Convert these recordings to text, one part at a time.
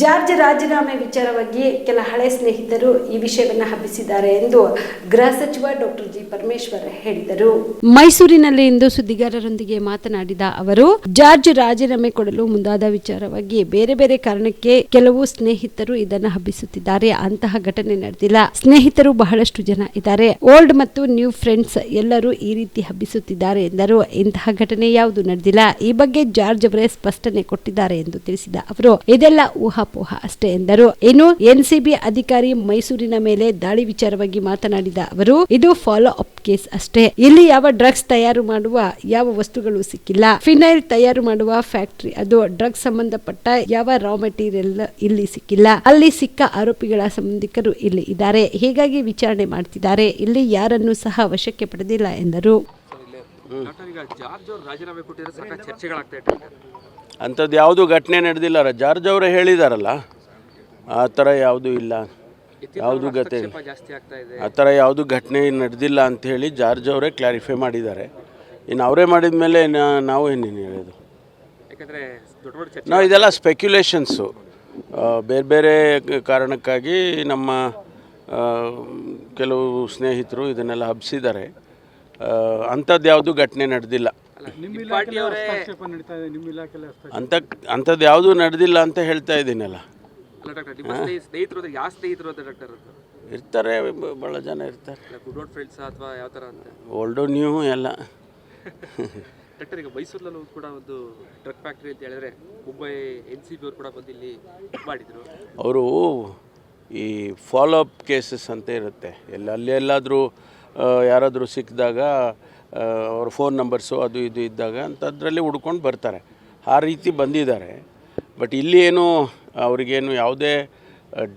George ರಾಜೀನಾಮೆ ವಿಚಾರವಾಗಿ ಕೆಲ ಹಳೆ ಸ್ನೇಹಿತರು ಈ ವಿಷಯವನ್ನು ಹಬ್ಬಿಸಿದ್ದಾರೆ ಎಂದು ಗೃಹ ಸಚಿವ ಡಾಕ್ಟರ್ ಜಿ ಪರಮೇಶ್ವರ್ ಹೇಳಿದರು. ಮೈಸೂರಿನಲ್ಲಿ ಇಂದು ಸುದ್ದಿಗಾರರೊಂದಿಗೆ ಮಾತನಾಡಿದ ಅವರು, ಜಾರ್ಜ್ ರಾಜೀನಾಮೆ ಕೊಡಲು ಮುಂದಾದ ವಿಚಾರವಾಗಿ ಬೇರೆ ಬೇರೆ ಕಾರಣಕ್ಕೆ ಕೆಲವು ಸ್ನೇಹಿತರು ಇದನ್ನು ಹಬ್ಬಿಸುತ್ತಿದ್ದಾರೆ. ಅಂತಹ ಘಟನೆ ನಡೆದಿಲ್ಲ. ಸ್ನೇಹಿತರು ಬಹಳಷ್ಟು ಜನ ಇದ್ದಾರೆ. ಓಲ್ಡ್ ಮತ್ತು ನ್ಯೂ ಫ್ರೆಂಡ್ಸ್ ಎಲ್ಲರೂ ಈ ರೀತಿ ಹಬ್ಬಿಸುತ್ತಿದ್ದಾರೆ ಎಂದರು. ಇಂತಹ ಘಟನೆ ಯಾವುದು ನಡೆದಿಲ್ಲ. ಈ ಬಗ್ಗೆ ಜಾರ್ಜ್ ಅವರೇ ಸ್ಪಷ್ಟನೆ ಕೊಟ್ಟಿದ್ದಾರೆ ಎಂದು ತಿಳಿಸಿದ ಅವರು, ಇದೆಲ್ಲ ಊಹಾಪೋಹ ಅಷ್ಟೇ ಎಂದರು. ಇನ್ನು ಎನ್ಸಿಬಿ ಅಧಿಕಾರಿ ಮೈಸೂರಿನ ಮೇಲೆ ದಾಳಿ ವಿಚಾರವಾಗಿ ಮಾತನಾಡಿದ ಅವರು, ಇದು ಫಾಲೋ ಅಪ್ ಕೇಸ್ ಅಷ್ಟೇ. ಇಲ್ಲಿ ಯಾವ ಡ್ರಗ್ಸ್ ತಯಾರು ಮಾಡುವ ಯಾವ ವಸ್ತುಗಳು ಸಿಕ್ಕಿಲ್ಲ. ಫಿನೈಲ್ ತಯಾರು ಮಾಡುವ ಫ್ಯಾಕ್ಟರಿ, ಅದು ಡ್ರಗ್ಸ್ ಸಂಬಂಧಪಟ್ಟ ಯಾವ ರಾ ಮೆಟೀರಿಯಲ್ ಇಲ್ಲಿ ಸಿಕ್ಕಿಲ್ಲ. ಅಲ್ಲಿ ಸಿಕ್ಕ ಆರೋಪಿಗಳ ಸಂಬಂಧಿಕರು ಇಲ್ಲಿ ಇದ್ದಾರೆ. ಹೀಗಾಗಿ ವಿಚಾರಣೆ ಮಾಡ್ತಿದ್ದಾರೆ. ಇಲ್ಲಿ ಯಾರನ್ನು ಸಹ ವಶಕ್ಕೆ ಪಡೆದಿಲ್ಲ ಎಂದರು. ಅಂಥದ್ದು ಯಾವುದು ಘಟನೆ ನಡೆದಿಲ್ಲ. ಜಾರ್ಜ್ ಅವರೇ ಹೇಳಿದಾರಲ್ಲ, ಆ ಥರ ಯಾವುದೂ ಇಲ್ಲ, ಯಾವುದು ಆ ಥರ ಯಾವುದು ಘಟನೆ ನಡೆದಿಲ್ಲ ಅಂಥೇಳಿ ಜಾರ್ಜ್ ಅವರೇ ಕ್ಲಾರಿಫೈ ಮಾಡಿದ್ದಾರೆ. ಇನ್ನು ಅವರೇ ಮಾಡಿದ ಮೇಲೆ ನಾವು ಏನೇನು ಹೇಳೋದು? ನಾವು ಇದೆಲ್ಲ ಸ್ಪೆಕ್ಯುಲೇಷನ್ಸು, ಬೇರೆ ಬೇರೆ ಕಾರಣಕ್ಕಾಗಿ ನಮ್ಮ ಕೆಲವು ಸ್ನೇಹಿತರು ಇದನ್ನೆಲ್ಲ ಹಬ್ಬಿಸಿದ್ದಾರೆ. ಅಂಥದ್ದು ಯಾವುದು ಘಟನೆ ನಡೆದಿಲ್ಲ. ಅಂಥದ್ದು ಯಾವುದೂ ನಡೆದಿಲ್ಲ ಅಂತ ಹೇಳ್ತಾ ಇದ್ದೀನಲ್ಲ. ಇರ್ತಾರೆ, ಭಾಳ ಜನ ಇರ್ತಾರೆ, ಓಲ್ಡು ನ್ಯೂ ಎಲ್ಲ. ಡಾಕ್ಟರ್, ಈಗ ಮೈಸೂರಿನಲ್ಲೂ ಕೂಡ ಒಂದು ಡ್ರಗ್ ಫ್ಯಾಕ್ಟ್ರಿ ಅಂತ ಹೇಳಿದ್ರೆ ಮುಂಬೈ ಎನ್ಸಿಬಿ ಅವರು ಕೂಡ ಬಂದು ಇಲ್ಲಿ ಮಾಡಿದ್ರು. ಅವರು ಈ ಫಾಲೋ ಅಪ್ ಕೇಸಸ್ ಅಂತ ಇರುತ್ತೆ. ಎಲ್ಲಾದರೂ ಯಾರಾದರೂ ಸಿಕ್ಕಿದಾಗ ಅವ್ರ ಫೋನ್ ನಂಬರ್ಸು ಅದು ಇದು ಇದ್ದಾಗ ಅಂಥದ್ರಲ್ಲಿ ಹುಡ್ಕೊಂಡು ಬರ್ತಾರೆ. ಆ ರೀತಿ ಬಂದಿದ್ದಾರೆ. ಬಟ್ ಇಲ್ಲಿ ಏನು ಅವ್ರಿಗೇನು ಯಾವುದೇ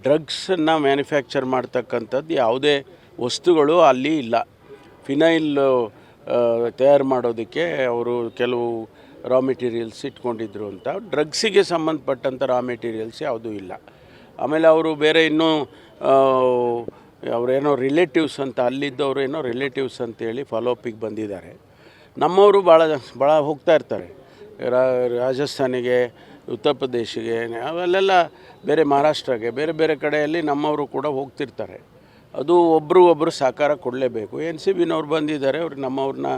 ಡ್ರಗ್ಸನ್ನು ಮ್ಯಾನುಫ್ಯಾಕ್ಚರ್ ಮಾಡ್ತಕ್ಕಂಥದ್ದು ಯಾವುದೇ ವಸ್ತುಗಳು ಅಲ್ಲಿ ಇಲ್ಲ. ಫಿನೈಲ್ ತಯಾರು ಮಾಡೋದಕ್ಕೆ ಅವರು ಕೆಲವು ರಾ ಮೆಟೀರಿಯಲ್ಸ್ ಇಟ್ಕೊಂಡಿದ್ರು ಅಂತ. ಡ್ರಗ್ಸಿಗೆ ಸಂಬಂಧಪಟ್ಟಂಥ ರಾ ಮೆಟೀರಿಯಲ್ಸ್ ಯಾವುದೂ ಇಲ್ಲ. ಆಮೇಲೆ ಅವರು ಬೇರೆ ಇನ್ನೂ ಅವರೇನೋ ರಿಲೇಟಿವ್ಸ್ ಅಂತ, ಅಲ್ಲಿದ್ದವರು ಏನೋ ರಿಲೇಟಿವ್ಸ್ ಅಂತೇಳಿ ಫಾಲೋಅಪಿಗೆ ಬಂದಿದ್ದಾರೆ. ನಮ್ಮವರು ಭಾಳ ಹೋಗ್ತಾ ಇರ್ತಾರೆ ರಾಜಸ್ಥಾನಿಗೆ, ಉತ್ತರ ಪ್ರದೇಶಿಗೆ, ಅವೆಲ್ಲ ಬೇರೆ ಮಹಾರಾಷ್ಟ್ರಗೆ, ಬೇರೆ ಬೇರೆ ಕಡೆಯಲ್ಲಿ ನಮ್ಮವರು ಕೂಡ ಹೋಗ್ತಿರ್ತಾರೆ. ಅದು ಒಬ್ಬರು ಸಾಕಾರ ಕೊಡಲೇಬೇಕು. ಎನ್ಸಿಬಿನವ್ರು ಬಂದಿದ್ದಾರೆ. ಅವ್ರಿಗೆ ನಮ್ಮವ್ರನ್ನ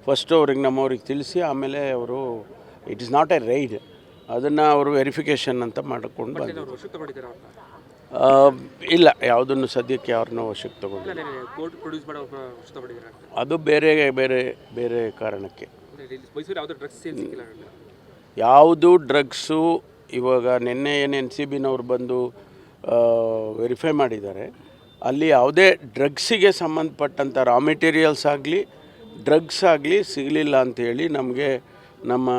ಫಸ್ಟು ನಮ್ಮವ್ರಿಗೆ ತಿಳಿಸಿ ಆಮೇಲೆ ಅವರು it is not a ride, ಅದನ್ನು ಅವರು ವೆರಿಫಿಕೇಷನ್ ಅಂತ ಮಾಡಿಕೊಂಡು ಬಂದಿದ್ದಾರೆ. ಇಲ್ಲ, ಯಾವುದನ್ನು ಸದ್ಯಕ್ಕೆ ಅವ್ರನ್ನ ವಶಕ್ಕೆ ತಗೊಂಡು, ಅದು ಬೇರೆ ಬೇರೆ ಬೇರೆ ಕಾರಣಕ್ಕೆ. ಯಾವುದು ಡ್ರಗ್ಸು ಇವಾಗ ನಿನ್ನೆ ಏನು ಎನ್ಸಿಬಿನವ್ರು ಬಂದು ವೆರಿಫೈ ಮಾಡಿದ್ದಾರೆ, ಅಲ್ಲಿ ಯಾವುದೇ ಡ್ರಗ್ಸಿಗೆ ಸಂಬಂಧಪಟ್ಟಂಥ ರಾ ಮೆಟೀರಿಯಲ್ಸ್ ಆಗಲಿ ಡ್ರಗ್ಸ್ ಆಗಲಿ ಸಿಗಲಿಲ್ಲ ಅಂಥೇಳಿ ನಮಗೆ ನಮ್ಮ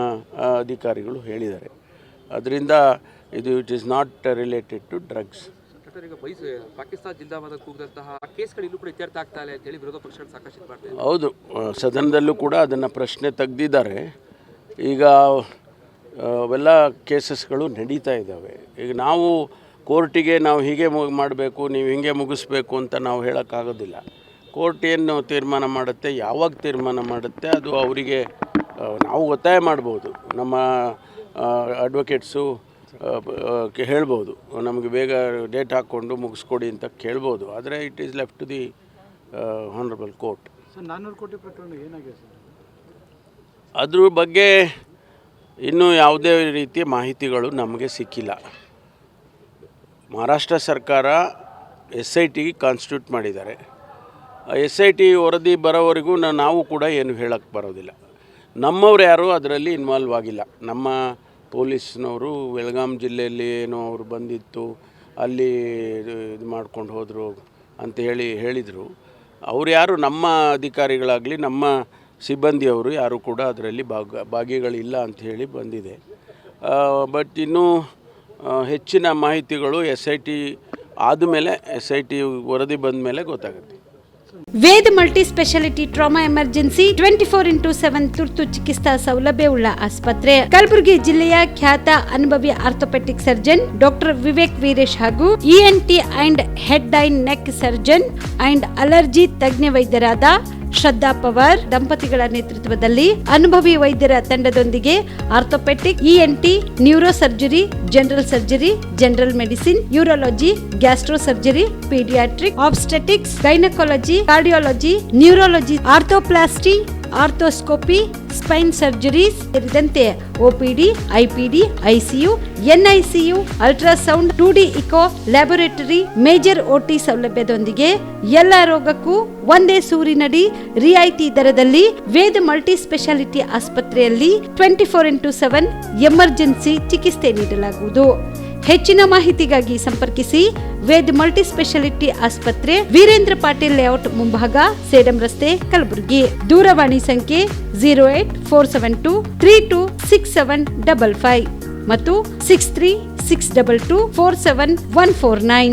ಅಧಿಕಾರಿಗಳು ಹೇಳಿದ್ದಾರೆ. ಅದರಿಂದ ಇದು it is not related to drugs. ಈಗ ಪಾಕಿಸ್ತಾನ ಜಿಂದಾಬಾದ್ ಕೂಗಿದಂತಹ ಕೇಸ್ಗಳು ಇಲ್ಲೂ ಕೂಡ ಇತ್ಯರ್ಥ ಆಗ್ತಾ ಇಲ್ಲ ಅಂತೇಳಿ ವಿರೋಧ ಪಕ್ಷಗಳು ಸಾಕಷ್ಟು ಮಾಡ್ತಾರೆ. ಹೌದು, ಸದನದಲ್ಲೂ ಕೂಡ ಅದನ್ನು ಪ್ರಶ್ನೆ ತೆಗೆದಿದ್ದಾರೆ. ಈಗ ಅವೆಲ್ಲ ಕೇಸಸ್ಗಳು ನಡೀತಾ ಇದ್ದಾವೆ. ಈಗ ನಾವು ಕೋರ್ಟಿಗೆ ನಾವು ಹೀಗೆ ಮಾಡಬೇಕು, ನೀವು ಹೀಗೆ ಮುಗಿಸ್ಬೇಕು ಅಂತ ನಾವು ಹೇಳೋಕ್ಕಾಗೋದಿಲ್ಲ. ಕೋರ್ಟ್ ಏನು ತೀರ್ಮಾನ ಮಾಡುತ್ತೆ, ಯಾವಾಗ ತೀರ್ಮಾನ ಮಾಡುತ್ತೆ, ಅದು ಅವರಿಗೆ ನಾವು ಒತ್ತಾಯ ಮಾಡ್ಬೋದು. ನಮ್ಮ ಅಡ್ವೊಕೇಟ್ಸು ಹೇಳ್ಬೋದು, ನಮಗೆ ಬೇಗ ಡೇಟ್ ಹಾಕ್ಕೊಂಡು ಮುಗಿಸ್ಕೊಡಿ ಅಂತ ಕೇಳ್ಬೋದು. ಆದರೆ it is left to the honourable court. 400 ಕೋಟಿ ಪ್ರಕರಣ ಏನಾಗಿದೆ ಸರ್? ಅದ್ರ ಬಗ್ಗೆ ಇನ್ನೂ ಯಾವುದೇ ರೀತಿಯ ಮಾಹಿತಿಗಳು ನಮಗೆ ಸಿಕ್ಕಿಲ್ಲ. ಮಹಾರಾಷ್ಟ್ರ ಸರ್ಕಾರ SIT ಕಾನ್ಸ್ಟಿಟ್ಯೂಟ್ ಮಾಡಿದ್ದಾರೆ. SIT ವರದಿ ಬರೋವರೆಗೂ ನಾವು ಕೂಡ ಏನು ಹೇಳಕ್ಕೆ ಬರೋದಿಲ್ಲ. ನಮ್ಮವ್ರು ಯಾರೂ ಅದರಲ್ಲಿ ಇನ್ವಾಲ್ವ್ ಆಗಿಲ್ಲ. ನಮ್ಮ ಪೊಲೀಸ್ನವರು ಬೆಳಗಾಂ ಜಿಲ್ಲೆಯಲ್ಲಿ ಏನೋ ಅವರು ಬಂದಿತ್ತು, ಅಲ್ಲಿ ಇದು ಮಾಡ್ಕೊಂಡು ಹೋದರು ಅಂತ ಹೇಳಿದರು. ಅವ್ರು ಯಾರು ನಮ್ಮ ಅಧಿಕಾರಿಗಳಾಗಲಿ ನಮ್ಮ ಸಿಬ್ಬಂದಿಯವರು ಯಾರು ಕೂಡ ಅದರಲ್ಲಿ ಭಾಗಿಗಳಿಲ್ಲ ಅಂತ ಹೇಳಿ ಬಂದಿದೆ. ಬಟ್ ಇನ್ನೂ ಹೆಚ್ಚಿನ ಮಾಹಿತಿಗಳು SIT ಆದಮೇಲೆ, SIT ವರದಿ ಬಂದ ಮೇಲೆ ಗೊತ್ತಾಗುತ್ತೆ. Veda multi speciality trauma emergency 24x7 ತುರ್ತು ಚಿಕಿತ್ಸಾ ಸೌಲಭ್ಯವುಳ್ಳ ಆಸ್ಪತ್ರೆ. ಕಲಬುರಗಿ ಜಿಲ್ಲೆಯ ಖ್ಯಾತ ಅನುಭವಿ orthopaedic surgeon doctor Vivek Veeresh ಹಾಗೂ ENT and head and neck surgeon and allergy ತಜ್ಞ ವೈದ್ಯರಾದ ಶ್ರದ್ಧಾ ಪವಾರ್ ದಂಪತಿಗಳ ನೇತೃತ್ವದಲ್ಲಿ ಅನುಭವಿ ವೈದ್ಯರ ತಂಡದೊಂದಿಗೆ orthopaedic, ENT, neuro surgery, general surgery, general medicine, urology, gastro surgery, paediatric, obstetrics, gynaecology, cardiology, neurology, arthroplasty, arthroscopy, spine surgeries ಸೇರಿದಂತೆ OPD, IPD, ICU, NICU, ultrasound, 2D echo, laboratory, major OT ಸೌಲಭ್ಯದೊಂದಿಗೆ ಎಲ್ಲ ರೋಗಕ್ಕೂ ಒಂದೇ ಸೂರಿನಡಿ ರಿಯಾಯಿತಿ ದರದಲ್ಲಿ ವೇದ ಮಲ್ಟಿ ಸ್ಪೆಷಾಲಿಟಿ ಆಸ್ಪತ್ರೆಯಲ್ಲಿ 24x7 emergency ಚಿಕಿತ್ಸೆ ನೀಡಲಾಗುವುದು. ಹೆಚ್ಚಿನ ಮಾಹಿತಿಗಾಗಿ ಸಂಪರ್ಕಿಸಿ ವೇದ್ ಮಲ್ಟಿ ಸ್ಪೆಷಾಲಿಟಿ ಆಸ್ಪತ್ರೆ, ವೀರೇಂದ್ರ ಪಾಟೀಲ್ ಲೇಔಟ್ ಮುಂಭಾಗ, ಸೇಡಂ ರಸ್ತೆ, ಕಲಬುರಗಿ. ದೂರವಾಣಿ ಸಂಖ್ಯೆ 08472326755 ಮತ್ತು 6362247149.